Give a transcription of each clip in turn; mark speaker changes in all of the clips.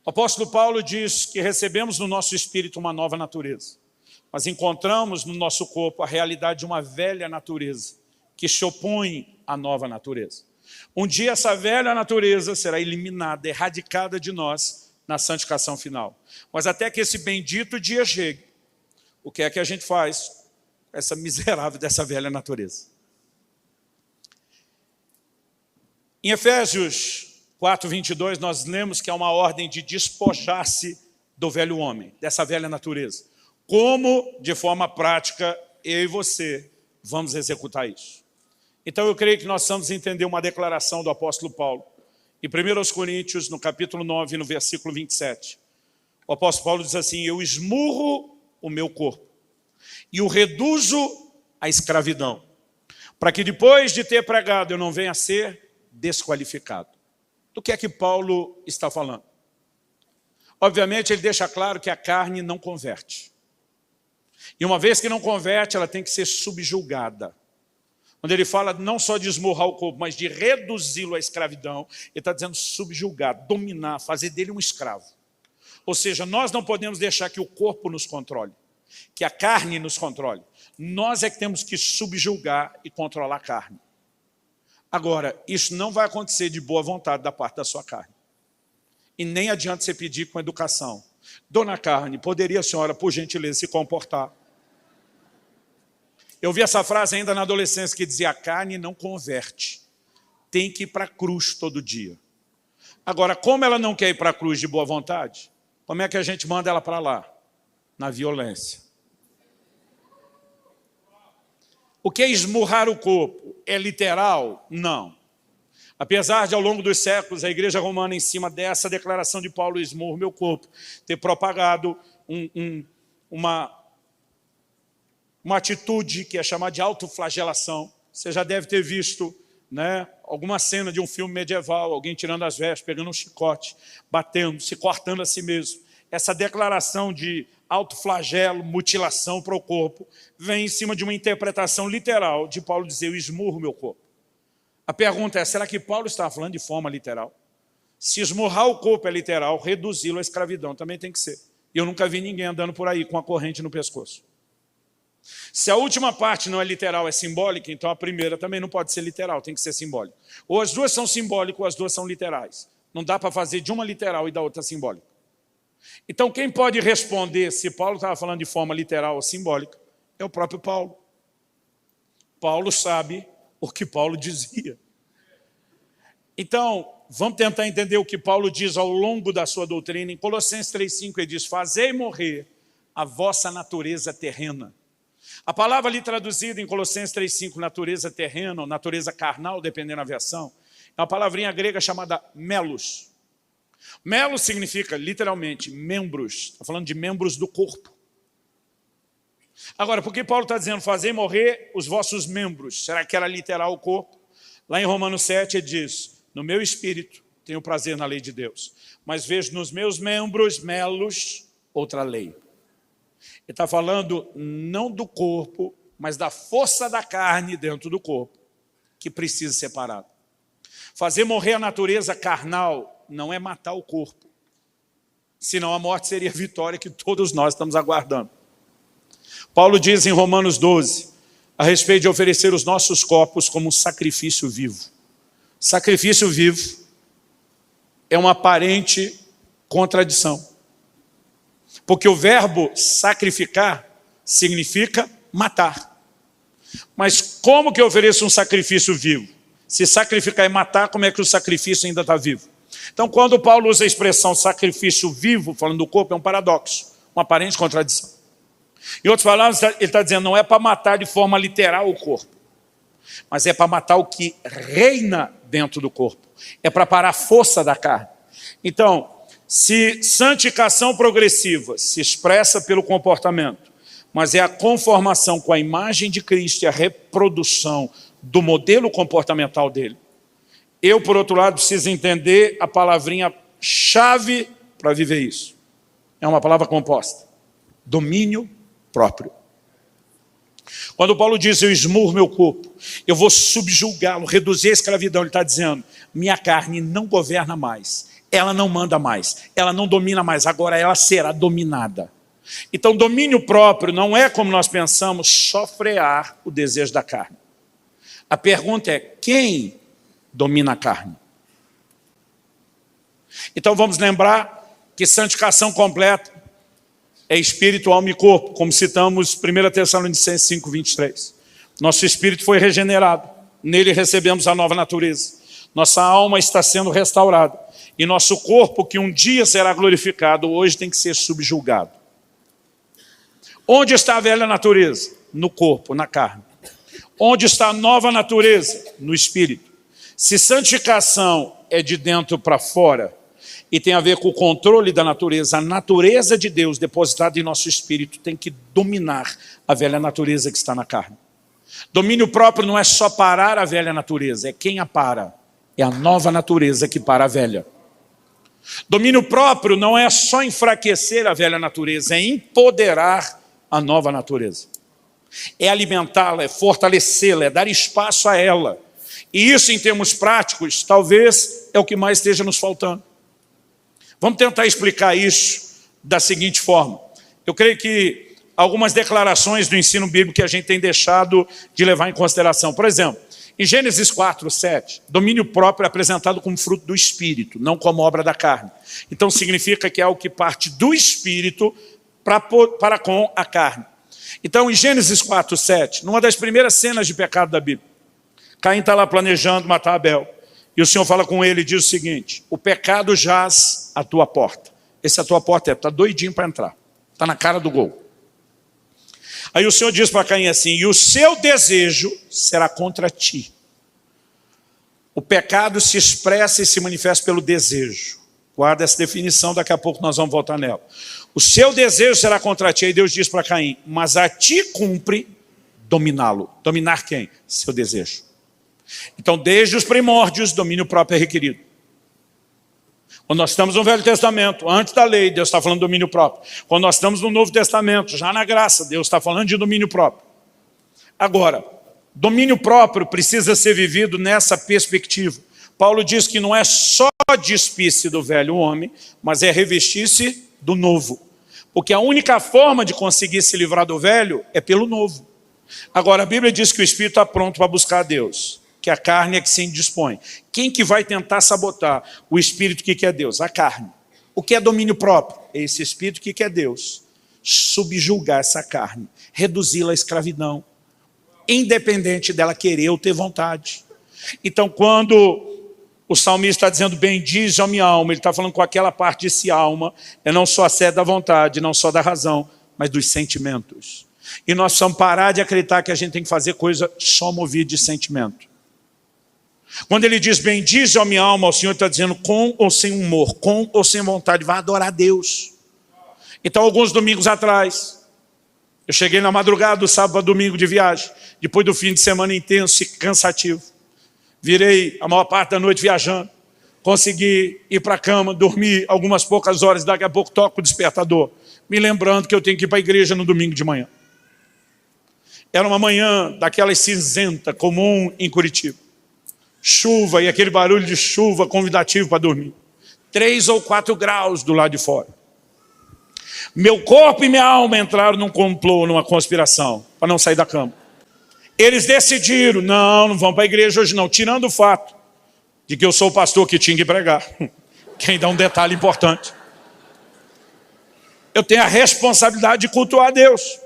Speaker 1: O apóstolo Paulo diz que recebemos no nosso espírito uma nova natureza, mas encontramos no nosso corpo a realidade de uma velha natureza, que se opõe à nova natureza. Um dia essa velha natureza será eliminada, erradicada de nós na santificação final. Mas até que esse bendito dia chegue, o que é que a gente faz com essa miserável dessa velha natureza? Em Efésios 4:22, nós lemos que há uma ordem de despojar-se do velho homem, dessa velha natureza. Como, de forma prática, eu e você vamos executar isso? Então eu creio que nós vamos entender uma declaração do apóstolo Paulo. Em 1 Coríntios, no capítulo 9, no versículo 27. O apóstolo Paulo diz assim: eu esmurro o meu corpo e o reduzo à escravidão, para que depois de ter pregado eu não venha a ser desqualificado. Do que é que Paulo está falando? Obviamente ele deixa claro que a carne não converte. E uma vez que não converte, ela tem que ser subjugada. Quando ele fala não só de esmurrar o corpo, mas de reduzi-lo à escravidão, ele está dizendo subjugar, dominar, fazer dele um escravo. Ou seja, nós não podemos deixar que o corpo nos controle, que a carne nos controle. Nós é que temos que subjugar e controlar a carne. Agora, isso não vai acontecer de boa vontade da parte da sua carne. E nem adianta você pedir com educação. Dona Carne, poderia a senhora, por gentileza, se comportar? Eu vi essa frase ainda na adolescência que dizia: a carne não converte, tem que ir para a cruz todo dia. Agora, como ela não quer ir para a cruz de boa vontade, como é que a gente manda ela para lá? Na violência. O que é esmurrar o corpo? É literal? Não. Apesar de, ao longo dos séculos, a igreja romana, em cima dessa declaração de Paulo, esmurro meu corpo, ter propagado uma atitude que é chamada de autoflagelação. Você já deve ter visto, né, alguma cena de um filme medieval, alguém tirando as vestes, pegando um chicote, batendo, se cortando a si mesmo. Essa declaração de autoflagelo, mutilação para o corpo, vem em cima de uma interpretação literal de Paulo dizer: eu esmurro meu corpo. A pergunta é, será que Paulo está falando de forma literal? Se esmurrar o corpo é literal, reduzi-lo à escravidão também tem que ser. E eu nunca vi ninguém andando por aí com a corrente no pescoço. Se a última parte não é literal, é simbólica, então a primeira também não pode ser literal, tem que ser simbólica. Ou as duas são simbólicas ou as duas são literais. Não dá para fazer de uma literal e da outra simbólica. Então quem pode responder se Paulo estava falando de forma literal ou simbólica é o próprio Paulo. Paulo sabe o que Paulo dizia. Então, vamos tentar entender o que Paulo diz ao longo da sua doutrina. Em Colossenses 3,5 ele diz: fazei morrer a vossa natureza terrena. A palavra ali traduzida em Colossenses 3,5, natureza terrena ou natureza carnal, dependendo da versão, é uma palavrinha grega chamada melos. Melos significa, literalmente, membros. Está falando de membros do corpo. Agora, por que Paulo está dizendo fazei morrer os vossos membros? Será que era literal o corpo? Lá em Romanos 7 ele diz: no meu espírito tenho prazer na lei de Deus, mas vejo nos meus membros, melos, outra lei. Ele está falando não do corpo, mas da força da carne dentro do corpo, que precisa ser separado. Fazer morrer a natureza carnal não é matar o corpo, senão a morte seria a vitória que todos nós estamos aguardando. Paulo diz em Romanos 12, a respeito de oferecer os nossos corpos como um sacrifício vivo. Sacrifício vivo é uma aparente contradição. Porque o verbo sacrificar significa matar. Mas como que eu ofereço um sacrifício vivo? Se sacrificar e matar, como é que o sacrifício ainda está vivo? Então, quando Paulo usa a expressão sacrifício vivo, falando do corpo, é um paradoxo, uma aparente contradição. Em outras palavras, ele está dizendo, não é para matar de forma literal o corpo, mas é para matar o que reina dentro do corpo. É para parar a força da carne. Então, se santificação progressiva se expressa pelo comportamento, mas é a conformação com a imagem de Cristo e a reprodução do modelo comportamental dele, eu, por outro lado, preciso entender a palavrinha-chave para viver isso. É uma palavra composta. Domínio próprio. Quando Paulo diz, eu esmurro meu corpo, eu vou subjugá-lo, reduzir a escravidão, ele está dizendo, minha carne não governa mais. ela não manda mais, ela não domina mais, agora ela será dominada. Então, domínio próprio não é, como nós pensamos, só frear o desejo da carne. A pergunta é, quem domina a carne? Então, vamos lembrar que santificação completa é espírito, alma e corpo, como citamos 1 Tessalonicenses 5:23. Nosso espírito foi regenerado, nele recebemos a nova natureza. Nossa alma está sendo restaurada. E nosso corpo, que um dia será glorificado, hoje tem que ser subjugado. Onde está a velha natureza? No corpo, na carne. Onde está a nova natureza? No espírito. Se santificação é de dentro para fora e tem a ver com o controle da natureza, a natureza de Deus depositada em nosso espírito tem que dominar a velha natureza que está na carne. Domínio próprio não é só parar a velha natureza, é quem a para. É a nova natureza que para a velha. Domínio próprio não é só enfraquecer a velha natureza, é empoderar a nova natureza. É alimentá-la, é fortalecê-la, é dar espaço a ela. E isso, em termos práticos, talvez é o que mais esteja nos faltando. Vamos tentar explicar isso da seguinte forma. Eu creio que algumas declarações do ensino bíblico que a gente tem deixado de levar em consideração. Por exemplo, em Gênesis 4:7, domínio próprio é apresentado como fruto do Espírito, não como obra da carne. Então significa que é algo que parte do Espírito para com a carne. Então em Gênesis 4:7, numa das primeiras cenas de pecado da Bíblia, Caim está lá planejando matar Abel. E o Senhor fala com ele e diz o seguinte: o pecado jaz à tua porta. Esse à tua porta está doidinho para entrar. Está na cara do gol. Aí o Senhor diz para Caim assim: e o seu desejo será contra ti. O pecado se expressa e se manifesta pelo desejo. Guarda essa definição, daqui a pouco nós vamos voltar nela. O seu desejo será contra ti. Aí Deus diz para Caim: mas a ti cumpre dominá-lo. Dominar quem? Seu desejo. Então, desde os primórdios, domínio próprio é requerido. Quando nós estamos no Velho Testamento, antes da lei, Deus está falando de domínio próprio. Quando nós estamos no Novo Testamento, já na graça, Deus está falando de domínio próprio. Agora, domínio próprio precisa ser vivido nessa perspectiva. Paulo diz que não é só despir-se do velho homem, mas é revestir-se do novo. Porque a única forma de conseguir se livrar do velho é pelo novo. Agora, a Bíblia diz que o Espírito está pronto para buscar a Deus, que a carne é que se indispõe. Quem que vai tentar sabotar o Espírito que quer Deus? A carne. O que é domínio próprio? É esse Espírito que quer Deus. Subjugar essa carne, reduzi-la à escravidão, independente dela querer ou ter vontade. Então, quando o salmista está dizendo, bendize a minha alma, ele está falando com aquela parte de si, alma, é não só a sede da vontade, não só da razão, mas dos sentimentos. E nós precisamos parar de acreditar que a gente tem que fazer coisa só movida de sentimento. Quando ele diz, bendize a minha alma, o Senhor está dizendo com ou sem humor, com ou sem vontade, vai adorar a Deus. Então, alguns domingos atrás, eu cheguei na madrugada do sábado a domingo de viagem, depois do fim de semana intenso e cansativo. Virei a maior parte da noite viajando, consegui ir para a cama, dormir algumas poucas horas, daqui a pouco toco o despertador, me lembrando que eu tenho que ir para a igreja no domingo de manhã. Era uma manhã daquelas cinzenta, comum em Curitiba. Chuva e aquele barulho de chuva convidativo para dormir. 3 ou 4 graus do lado de fora. Meu corpo e minha alma entraram num complô, numa conspiração, para não sair da cama. Eles decidiram, não vão para a igreja hoje não, tirando o fato de que eu sou o pastor que tinha que pregar. Que ainda é um detalhe importante. Eu tenho a responsabilidade de cultuar a Deus.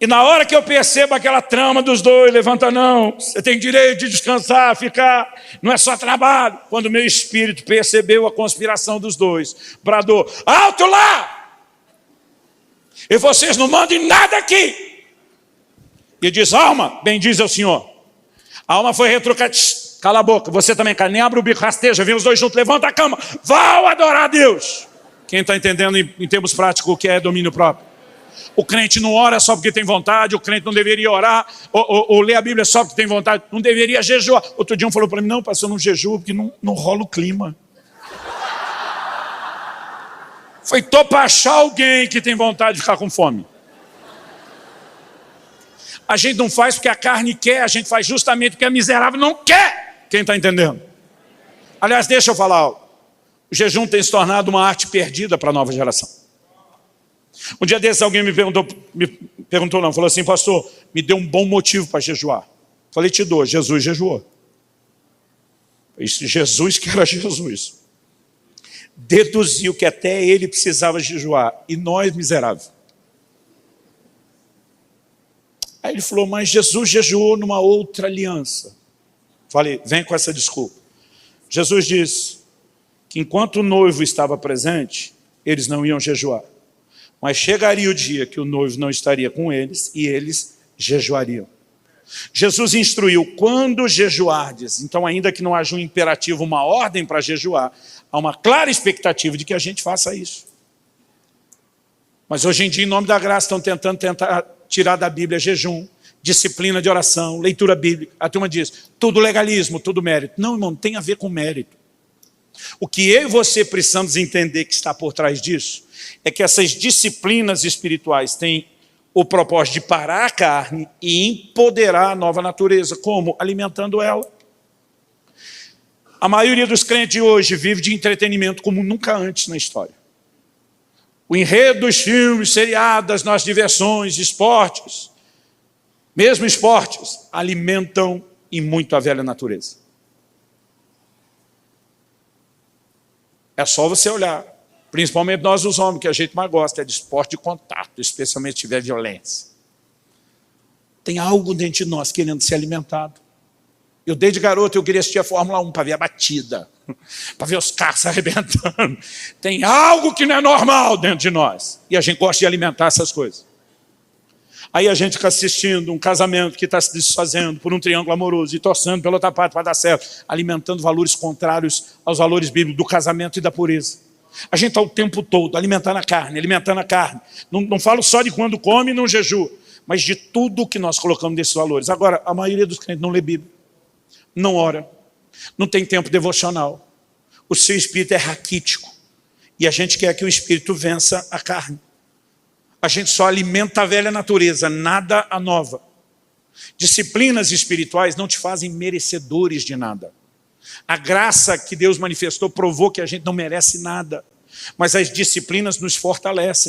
Speaker 1: E na hora que eu percebo aquela trama dos dois, levanta não, você tem direito de descansar, ficar, não é só trabalho. Quando o meu espírito percebeu a conspiração dos dois, bradou, alto lá! E vocês não mandem nada aqui. E diz, alma, bendize ao Senhor. A alma foi retrucada, cala a boca, você também, cara, nem abre o bico, rasteja, vem os dois juntos, levanta a cama, vão adorar a Deus. Quem está entendendo em termos práticos o que é domínio próprio? O crente não ora só porque tem vontade, o crente não deveria orar, ou ler a Bíblia só porque tem vontade, não deveria jejuar. Outro dia um falou para mim, não, pastor, eu não jejuo porque não rola o clima. Foi para achar alguém que tem vontade de ficar com fome. A gente não faz porque a carne quer, a gente faz justamente porque a miserável não quer. Quem está entendendo? Aliás, deixa eu falar algo. O jejum tem se tornado uma arte perdida para a nova geração. Um dia desses alguém falou assim, pastor, me deu um bom motivo para jejuar. Falei, te dou, Jesus jejuou. Jesus que era Jesus. Deduziu que até ele precisava jejuar, e nós, miseráveis. Aí ele falou, mas Jesus jejuou numa outra aliança. Falei, vem com essa desculpa. Jesus disse que enquanto o noivo estava presente, eles não iam jejuar. Mas chegaria o dia que o noivo não estaria com eles e eles jejuariam. Jesus instruiu, quando jejuardes, então ainda que não haja um imperativo, uma ordem para jejuar, há uma clara expectativa de que a gente faça isso. Mas hoje em dia, em nome da graça, estão tentando tirar da Bíblia jejum, disciplina de oração, leitura bíblica. A turma diz, tudo legalismo, tudo mérito. Não, irmão, não tem a ver com mérito. O que eu e você precisamos entender que está por trás disso, é que essas disciplinas espirituais têm o propósito de parar a carne e empoderar a nova natureza. Como? Alimentando ela. A maioria dos crentes de hoje vive de entretenimento como nunca antes na história. O enredo dos filmes, seriados, das nossas diversões, esportes, mesmo esportes, alimentam e muito a velha natureza. É só você olhar, principalmente nós os homens, que a gente mais gosta, é de esporte de contato, especialmente se tiver violência. Tem algo dentro de nós querendo ser alimentado. Eu desde garoto eu queria assistir a Fórmula 1 para ver a batida, para ver os carros se arrebentando. Tem algo que não é normal dentro de nós. E a gente gosta de alimentar essas coisas. Aí a gente fica assistindo um casamento que está se desfazendo por um triângulo amoroso e torcendo pela outra parte para dar certo, alimentando valores contrários aos valores bíblicos do casamento e da pureza. A gente está o tempo todo alimentando a carne, alimentando a carne. Não falo só de quando come e não jejua, mas de tudo que nós colocamos nesses valores. Agora, a maioria dos crentes não lê Bíblia, não ora, não tem tempo devocional. O seu espírito é raquítico e a gente quer que o espírito vença a carne. A gente só alimenta a velha natureza, nada a nova. Disciplinas espirituais não te fazem merecedores de nada. A graça que Deus manifestou provou que a gente não merece nada. Mas as disciplinas nos fortalecem.